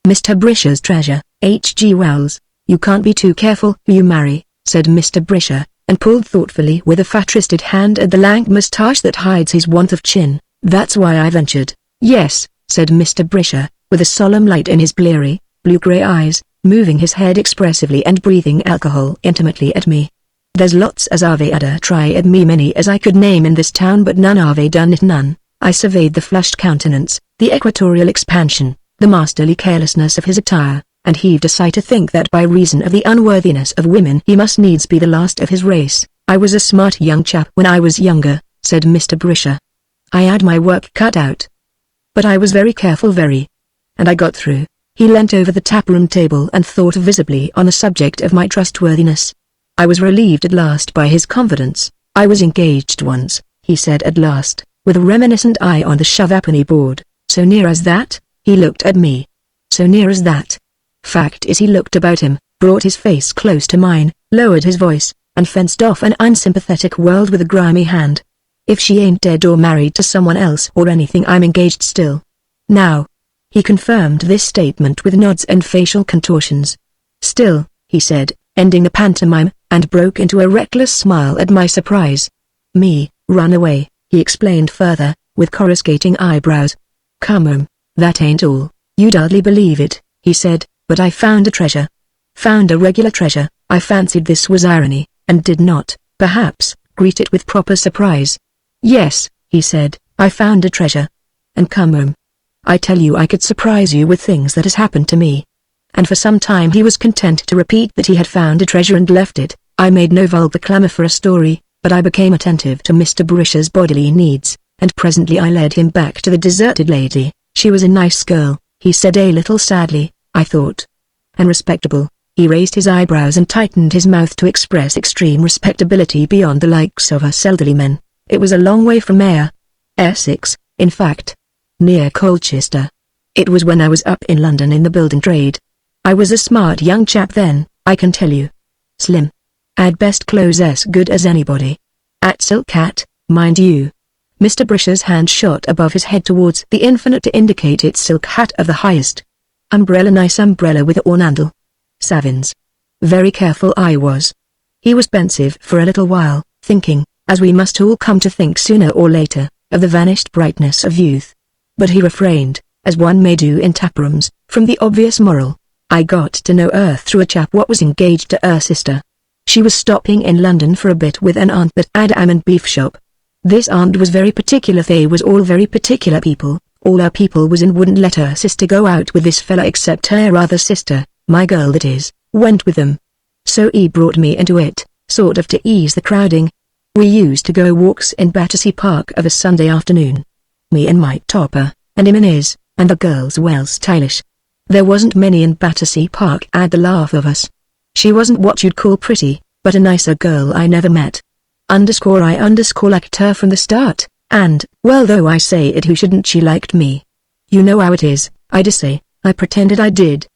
Mr. Brisher's treasure, H.G. Wells. You can't be too careful who you marry, said Mr. Brisher, and pulled thoughtfully with a fat-wristed hand at the lank moustache that hides his want of chin. That's why I ventured. Yes, said Mr. Brisher, with a solemn light in his bleary, blue-grey eyes, moving his head expressively and breathing alcohol intimately at me. There's lots as ave ada try at me, many as I could name in this town, but none ave done it none. I surveyed the flushed countenance, the equatorial expansion, the masterly carelessness of his attire, and heaved a sigh to think that by reason of the unworthiness of women he must needs be the last of his race. I was a smart young chap when I was younger, said Mr. Brisher. I had my work cut out. But I was very careful, very. And I got through. He leant over the taproom table and thought visibly on the subject of my trustworthiness. I was relieved at last by his confidence. I was engaged once, he said at last, with a reminiscent eye on the shove-appany board. So near as that? He looked at me. So near as that? Fact is, he looked about him, brought his face close to mine, lowered his voice, and fenced off an unsympathetic world with a grimy hand. If she ain't dead or married to someone else or anything, I'm engaged still. Now. He confirmed this statement with nods and facial contortions. Still, he said, ending the pantomime, and broke into a reckless smile at my surprise. Me, run away, he explained further, with coruscating eyebrows. Come, that ain't all. You'd hardly believe it, he said, but I found a treasure. Found a regular treasure. I fancied this was irony, and did not, perhaps, greet it with proper surprise. Yes, he said, I found a treasure. And come, I tell you I could surprise you with things that has happened to me. And for some time he was content to repeat that he had found a treasure and left it. I made no vulgar clamour for a story, but I became attentive to Mr. Brisher's bodily needs, and presently I led him back to the deserted lady. She was a nice girl, he said a little sadly, I thought. And respectable. He raised his eyebrows and tightened his mouth to express extreme respectability beyond the likes of us elderly men. It was a long way from Essex, in fact. Near Colchester. It was when I was up in London in the building trade. I was a smart young chap then, I can tell you. Slim. I'd best clothes as good as anybody. At silk hat, mind you. Mr. Brisher's hand shot above his head towards the infinite to indicate its silk hat of the highest. Umbrella, nice umbrella with a handle. Savins. Very careful I was. He was pensive for a little while, thinking, as we must all come to think sooner or later, of the vanished brightness of youth. But he refrained, as one may do in taprooms, from the obvious moral. I got to know her through a chap what was engaged to her sister. She was stopping in London for a bit with an aunt that had a ham and beef shop. This aunt was very particular, they was all very particular people. All her people was and wouldn't let her sister go out with this fella except her other sister, my girl that is, went with them. So he brought me into it, sort of to ease the crowding. We used to go walks in Battersea Park of a Sunday afternoon. Me and Mike Topper, and him and his, and the girls well stylish. There wasn't many in Battersea Park had the laugh of us. She wasn't what you'd call pretty, but a nicer girl I never met. I liked her from the start, and, well though I say it who shouldn't, she liked me. You know how it is, I dessay, I pretended I did.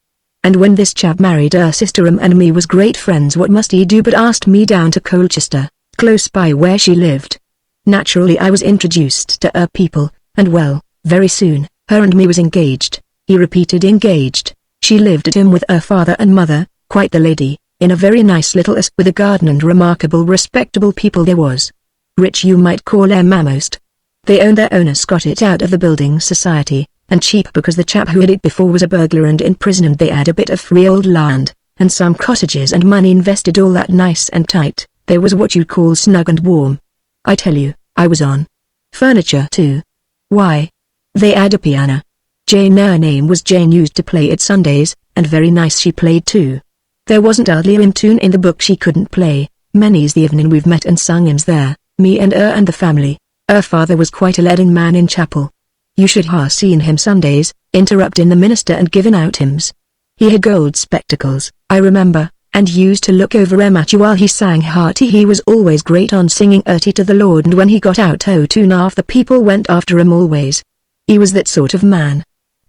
And when this chap married her sister and me was great friends, what must he do but asked me down to Colchester, close by where she lived. Naturally I was introduced to her people, and well, very soon, her and me was engaged. He repeated engaged. She lived at him with her father and mother, quite the lady, in a very nice little house with a garden, and remarkable respectable people they was. Rich you might call them almost. They owned their owners got it out of the building society, and cheap because the chap who had it before was a burglar and in prison, and they had a bit of free old land, and some cottages and money invested, all that nice and tight. They was what you'd call snug and warm. I tell you, I was on. Furniture too. Why? They had a piano. Jane, her name was Jane, used to play it Sundays, and very nice she played too. There wasn't hardly a tune in the book she couldn't play. Many's the evening we've met and sung hymns there, me and her and the family. Her father was quite a leading man in chapel. You should ha' seen him Sundays, interrupting the minister and giving out hymns. He had gold spectacles, I remember, and used to look over em at you while he sang hearty. He was always great on singing earty to the Lord, and when he got out o' tune half the people went after him always. He was that sort of man.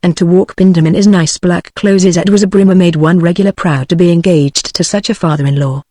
And to walk Pindham in his nice black clothes as was a brimmer made one regular proud to be engaged to such a father-in-law.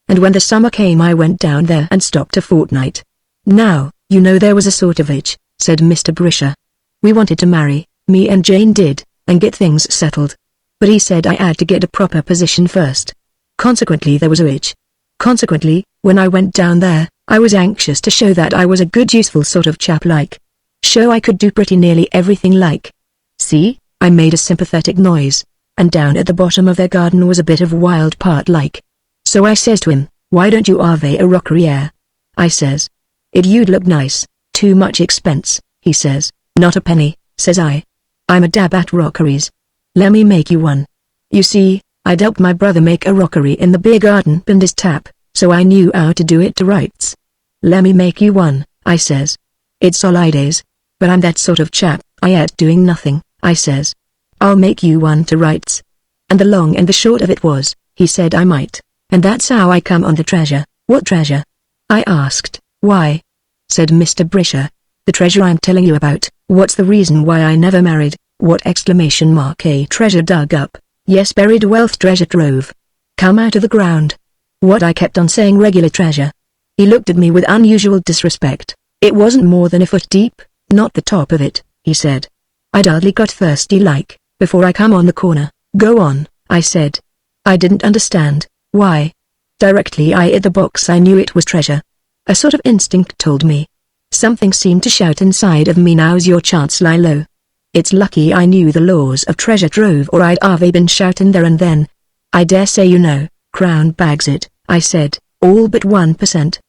And when the summer came I went down there and stopped a fortnight. Now, you know there was a sort of itch, said Mr. Brisher. We wanted to marry, me and Jane did, and get things settled. but he said I had to get a proper position first. Consequently there was a hitch. Consequently, when I went down there, I was anxious to show that I was a good useful sort of chap like. Show I could do pretty nearly everything like. See, I made a sympathetic noise, and down at the bottom of their garden was a bit of wild part like. So I says to him, why don't you have a rockery air? I says. You'd look nice, too much expense, he says. Not a penny, says I. I'm a dab at rockeries. Let me make you one. You see, I'd helped my brother make a rockery in the beer garden and his tap, so I knew how to do it to rights. Let me make you one, I says. It's holidays, but I'm that sort of chap, I ain't doing nothing, I says. I'll make you one to rights. And the long and the short of it was, he said I might, and that's how I come on the treasure. What treasure? I asked. Why? Said Mr. Brisher. The treasure I'm telling you about. What's the reason why I never married? What exclamation mark? A treasure dug up. Yes, buried wealth, treasure trove. Come out of the ground. What? I kept on saying regular treasure. He looked at me with unusual disrespect. It wasn't more than a foot deep, not the top of it, he said. I'd hardly got thirsty like, before I come on the corner. Go on, I said. I didn't understand. Why? Directly I hit the box I knew it was treasure. A sort of instinct told me. Something seemed to shout inside of me, now's your chance, lie low. It's lucky I knew the laws of treasure trove or I'd have been shouting there and then. I dare say you know, Crown bags it, I said, all but 1%.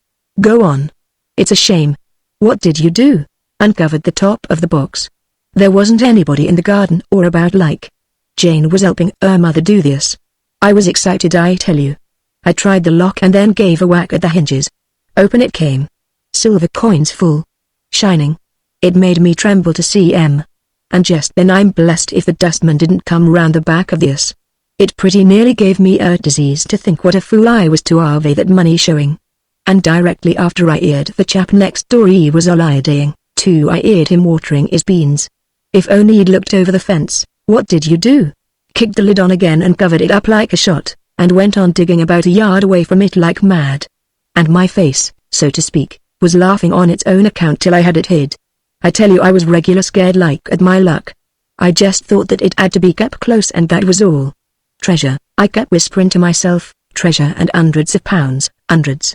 Go on. It's a shame. What did you do? Uncovered the top of the box. There wasn't anybody in the garden or about like. Jane was helping her mother do this. I was excited, I tell you. I tried the lock and then gave a whack at the hinges. Open it came. Silver coins full. Shining. It made me tremble to see 'em. And just then I'm blessed if the dustman didn't come round the back of this. It pretty nearly gave me a disease to think what a fool I was to have that money showing. And directly after I heard the chap next door he was holidaying, too. I heard him watering his beans. If only he'd looked over the fence. What did you do? Kicked the lid on again and covered it up like a shot, and went on digging about a yard away from it like mad. And my face, so to speak, was laughing on its own account till I had it hid. I tell you I was regular scared like at my luck. I just thought that it had to be kept close and that was all. Treasure, I kept whispering to myself, treasure and hundreds of pounds, hundreds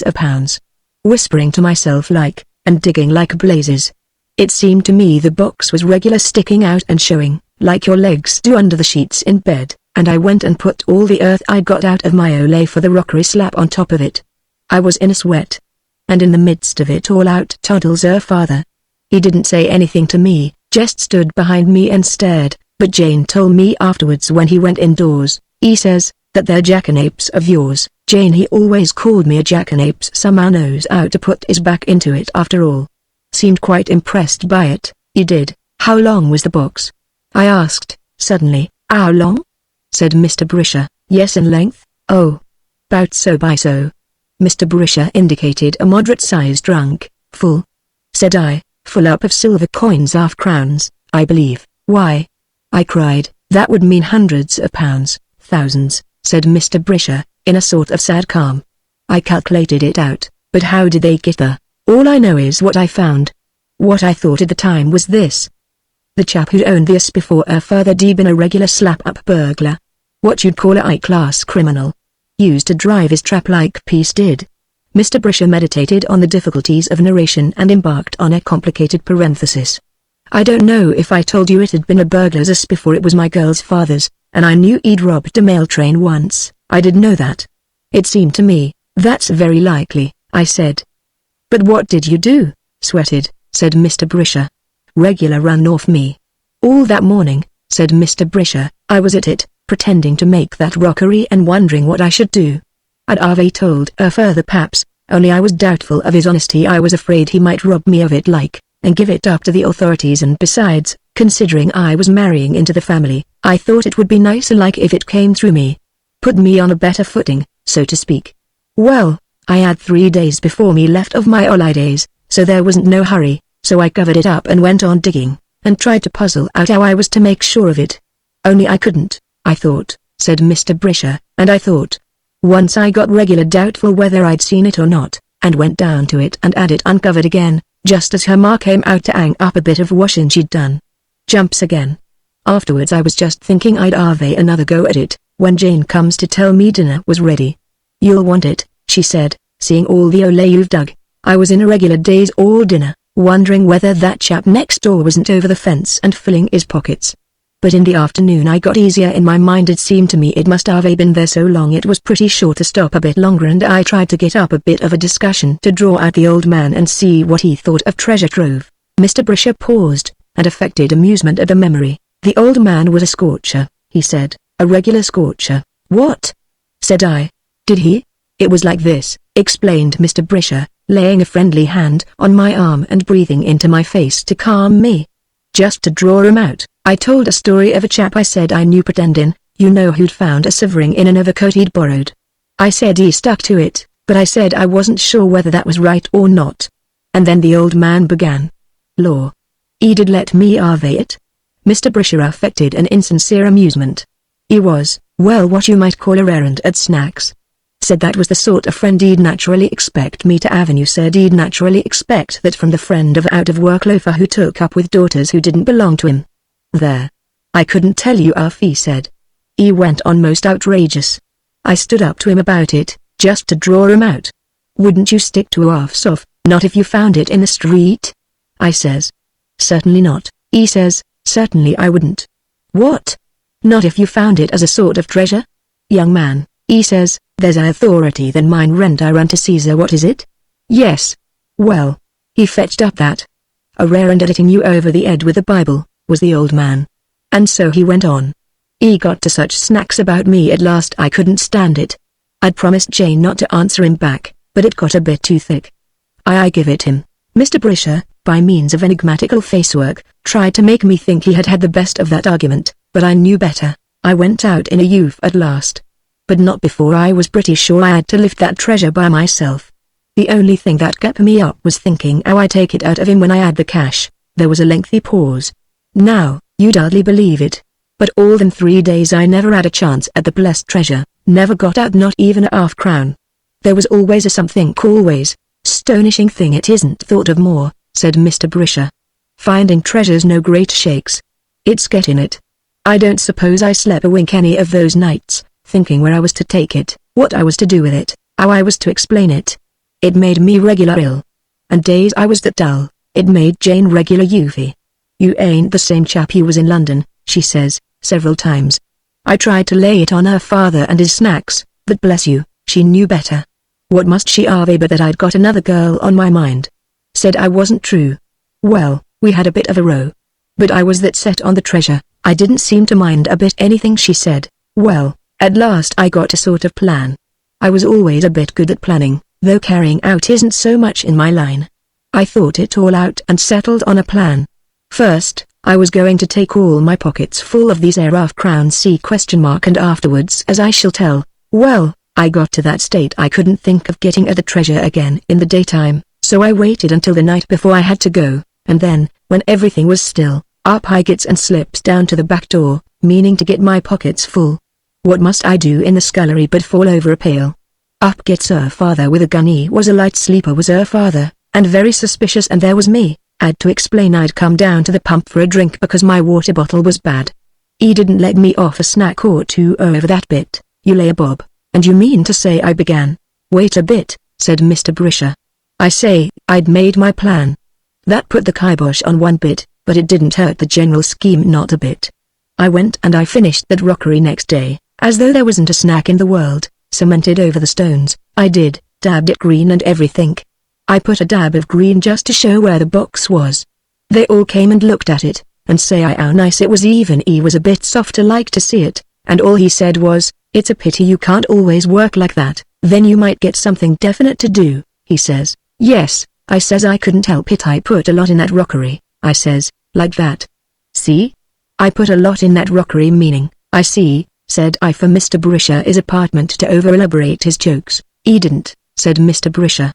of pounds. Whispering to myself like, and digging like blazes. It seemed to me the box was regular sticking out and showing, like your legs do under the sheets in bed, and I went and put all the earth I got out of my ole for the rockery slap on top of it. I was in a sweat. And in the midst of it all out toddles her father. He didn't say anything to me, just stood behind me and stared, but Jane told me afterwards when he went indoors, he says, that they're jackanapes of yours. Jane, he always called me a jackanapes, somehow knows how to put his back into it after all. Seemed quite impressed by it, he did. How long was the box? I asked, suddenly. How long? Said Mr. Brisher. Yes, in length. Oh. 'Bout so by so. Mr. Brisher indicated a moderate-sized trunk. Full? Said I. Full up of silver coins, half-crowns, I believe. Why? I cried. That would mean hundreds of pounds, thousands, said Mr. Brisher, in a sort of sad calm. I calculated it out, but how did they get there? All I know is what I found. What I thought at the time was this. The chap who'd owned this before her further been a regular slap-up burglar. What you'd call a high-class criminal. Used to drive his trap-like piece did. Mr. Brisher meditated on the difficulties of narration and embarked on a complicated parenthesis. I don't know if I told you it had been a burglar's before it was my girl's father's, and I knew he'd robbed a mail train once. I did know that. It seemed to me, that's very likely, I said. But what did you do? Sweated, said Mr. Brisher. Regular run off me. All that morning, said Mr. Brisher, I was at it, pretending to make that rockery and wondering what I should do. I'd have told her further perhaps, only I was doubtful of his honesty. I was afraid he might rob me of it like, and give it up to the authorities, and besides, considering I was marrying into the family, I thought it would be nicer like if it came through me. Put me on a better footing, so to speak. Well, I had 3 days before me left of my holidays, so there wasn't no hurry, so I covered it up and went on digging, and tried to puzzle out how I was to make sure of it. Only I couldn't, I thought, said Mr. Brisher, and I thought. Once I got regular doubtful whether I'd seen it or not, and went down to it and had it uncovered again, just as her ma came out to hang up a bit of washing she'd done. Jumps again. Afterwards I was just thinking I'd have another go at it, when Jane comes to tell me dinner was ready. You'll want it, she said, seeing all the ole you've dug. I was in a regular daze all dinner, wondering whether that chap next door wasn't over the fence and filling his pockets. But in the afternoon I got easier in my mind. It seemed to me it must have been there so long it was pretty sure to stop a bit longer, and I tried to get up a bit of a discussion to draw out the old man and see what he thought of treasure trove. Mr. Brisher paused, and affected amusement at the memory. The old man was a scorcher, he said, a regular scorcher. What? Said I. Did he? It was like this, explained Mr. Brisher, laying a friendly hand on my arm and breathing into my face to calm me. Just to draw him out, I told a story of a chap I said I knew pretending, you know, who'd found a sovereign in an overcoat he'd borrowed. I said he stuck to it, but I said I wasn't sure whether that was right or not. And then the old man began. Law. He did let me have it? Mr. Brisher affected an insincere amusement. He was, well, what you might call a errand at snacks. Said that was the sort of friend he'd naturally expect me to have, and you said he'd naturally expect that from the friend of out-of-work loafer who took up with daughters who didn't belong to him. There. I couldn't tell you half he said. He went on most outrageous. I stood up to him about it, just to draw him out. Wouldn't you stick to a half-soff, not if you found it in the street? I says. Certainly not, he says, certainly I wouldn't. What? Not if you found it as a sort of treasure? Young man, he says, there's a authority than mine rent I run to Caesar. What is it? Yes. Well. He fetched up that. A rare and editing you over the head with the Bible, was the old man. And so he went on. He got to such snacks about me at last I couldn't stand it. I'd promised Jane not to answer him back, but it got a bit too thick. I give it him. Mr. Brisher, by means of enigmatical facework, tried to make me think he had had the best of that argument, but I knew better. I went out in a youth at last. But not before I was pretty sure I had to lift that treasure by myself. The only thing that kept me up was thinking how I'd take it out of him when I had the cash. There was a lengthy pause. Now, you'd hardly believe it, but all them 3 days I never had a chance at the blessed treasure, never got out not even a half-crown. There was always a something, always. Stonishing thing it isn't thought of more, said Mr. Brisher. Finding treasure's no great shakes. It's getting it. I don't suppose I slept a wink any of those nights, thinking where I was to take it, what I was to do with it, how I was to explain it. It made me regular ill. And days I was that dull, it made Jane regular youthy. You ain't the same chap you was in London, she says, several times. I tried to lay it on her father and his snacks, but bless you, she knew better. What must she have but that I'd got another girl on my mind? Said I wasn't true. Well, we had a bit of a row. But I was that set on the treasure, I didn't seem to mind a bit anything she said. Well, at last I got a sort of plan. I was always a bit good at planning, though carrying out isn't so much in my line. I thought it all out and settled on a plan. First, I was going to take all my pockets full of these half-crowns and afterwards, as I shall tell, well, I got to that state I couldn't think of getting at the treasure again in the daytime, so I waited until the night before I had to go, and then, when everything was still, up I gets and slips down to the back door, meaning to get my pockets full. What must I do in the scullery but fall over a pail? Up gets her father with a gun. He was a light sleeper, was her father, and very suspicious, and there was me. Had to explain I'd come down to the pump for a drink because my water bottle was bad. He didn't let me off a snack or two over that bit. You lay a bob, and you mean to say I began? Wait a bit, said Mr. Brisher. I say, I'd made my plan. That put the kibosh on one bit, but it didn't hurt the general scheme not a bit. I went and I finished that rockery next day, as though there wasn't a snack in the world, cemented over the stones. I did, dabbed it green and everything. I put a dab of green just to show where the box was. They all came and looked at it, and say how nice it was. Even he was a bit softer like to see it, and all he said was, it's a pity you can't always work like that, then you might get something definite to do, he says. Yes, I says, I couldn't help it. I put a lot in that rockery, I says, like that. See? I put a lot in that rockery, meaning, I see, said I, for Mr. Brisher is apartment to over-elaborate his jokes. He didn't, said Mr. Brisher.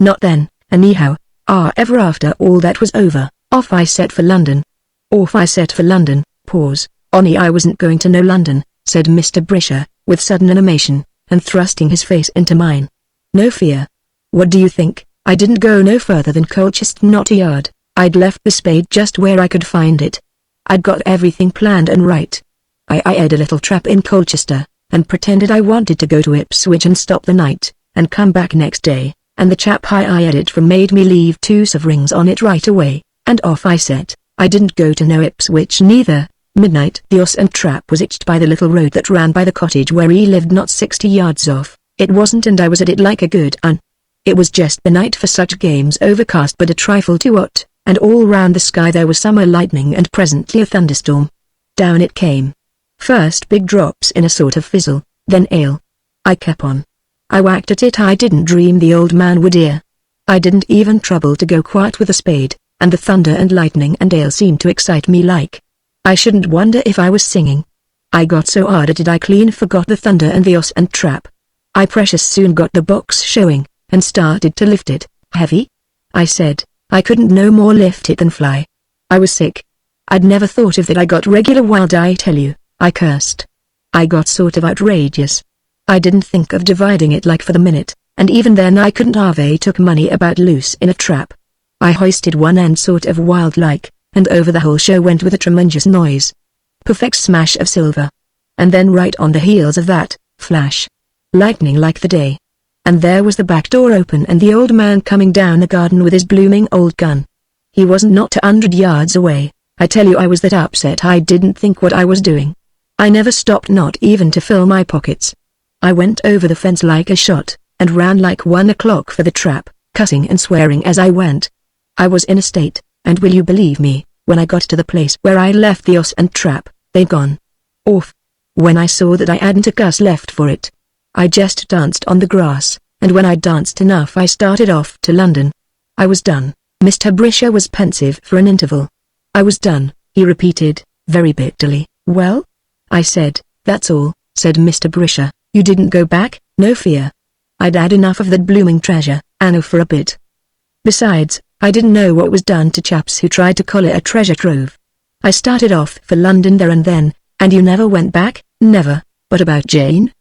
Not then, anyhow. Ever after all that was over, off I set for London. Off I set for London, pause, only I wasn't going to no London, said Mr. Brisher, with sudden animation, and thrusting his face into mine. No fear. What do you think? I didn't go no further than Colchester Knotty Yard. I'd left the spade just where I could find it. I'd got everything planned and right. I had a little trap in Colchester, and pretended I wanted to go to Ipswich and stop the night, and come back next day, and the chap I had it from made me leave 2 sovereigns on it right away, and off I set. I didn't go to no Ipswich neither. Midnight. The horse and trap was hitched by the little road that ran by the cottage where he lived, not 60 yards off. It wasn't, and I was at it like a good un. It was just the night for such games, overcast but a trifle too hot, and all round the sky there was summer lightning and presently a thunderstorm. Down it came. First big drops in a sort of fizzle, then hail. I kept on. I whacked at it. I didn't dream the old man would hear. I didn't even trouble to go quite with a spade, and the thunder and lightning and hail seemed to excite me like. I shouldn't wonder if I was singing. I got so hard at it I clean forgot the thunder and the horse and trap. I precious soon got the box showing, and started to lift it. Heavy? I said. I couldn't no more lift it than fly. I was sick. I'd never thought of that. I got regular wild, I tell you. I cursed. I got sort of outrageous. I didn't think of dividing it like for the minute, and even then I couldn't have took money about loose in a trap. I hoisted one end sort of wild like, and over the whole show went with a tremendous noise. Perfect smash of silver. And then right on the heels of that, flash. Lightning like the day. And there was the back door open and the old man coming down the garden with his blooming old gun. He wasn't not 200 yards away. I tell you, I was that upset I didn't think what I was doing. I never stopped, not even to fill my pockets. I went over the fence like a shot, and ran like 1 o'clock for the trap, cussing and swearing as I went. I was in a state, and will you believe me, when I got to the place where I left the horse and trap, they'd gone off. When I saw that I hadn't a cuss left for it, I just danced on the grass, and when I danced enough I started off to London. I was done. Mr. Brisher was pensive for an interval. I was done, he repeated, very bitterly. Well? I said. That's all, said Mr. Brisher. You didn't go back? No fear. I'd had enough of that blooming treasure, Anno, for a bit. Besides, I didn't know what was done to chaps who tried to call it a treasure trove. I started off for London there and then, and you never went back? Never. What about Jane?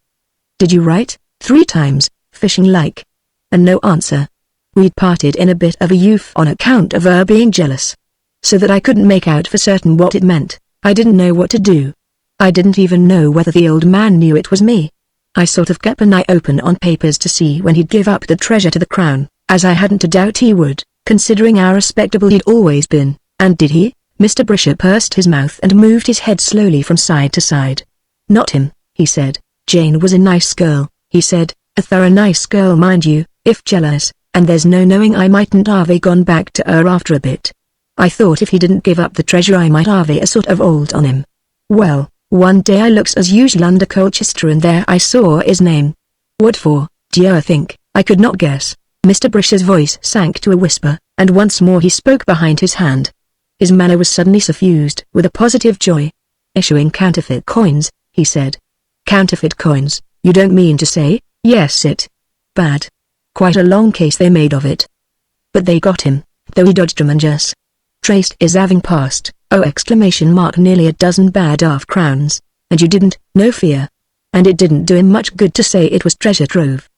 Did you write? 3 times, fishing like. And no answer. We'd parted in a bit of a youth on account of her being jealous. So that I couldn't make out for certain what it meant. I didn't know what to do. I didn't even know whether the old man knew it was me. I sort of kept an eye open on papers to see when he'd give up the treasure to the crown, as I hadn't a doubt he would, considering how respectable he'd always been. And did he? Mr. Brisher pursed his mouth and moved his head slowly from side to side. Not him, he said. Jane was a nice girl, he said, a thorough nice girl, mind you, if jealous, and there's no knowing I mightn't have gone back to her after a bit. I thought if he didn't give up the treasure I might have a sort of hold on him. Well, one day I looks as usual under Colchester and there I saw his name. What for, d'ye think? I could not guess. Mr. Brisher's voice sank to a whisper, and once more he spoke behind his hand. His manner was suddenly suffused with a positive joy. Issuing counterfeit coins, he said. Counterfeit coins, you don't mean to say? Yes, it. Bad. Quite a long case they made of it. But they got him, though he dodged 'em and just traced his having passed, nearly a dozen bad half-crowns, and you didn't, no fear. And it didn't do him much good to say it was treasure trove.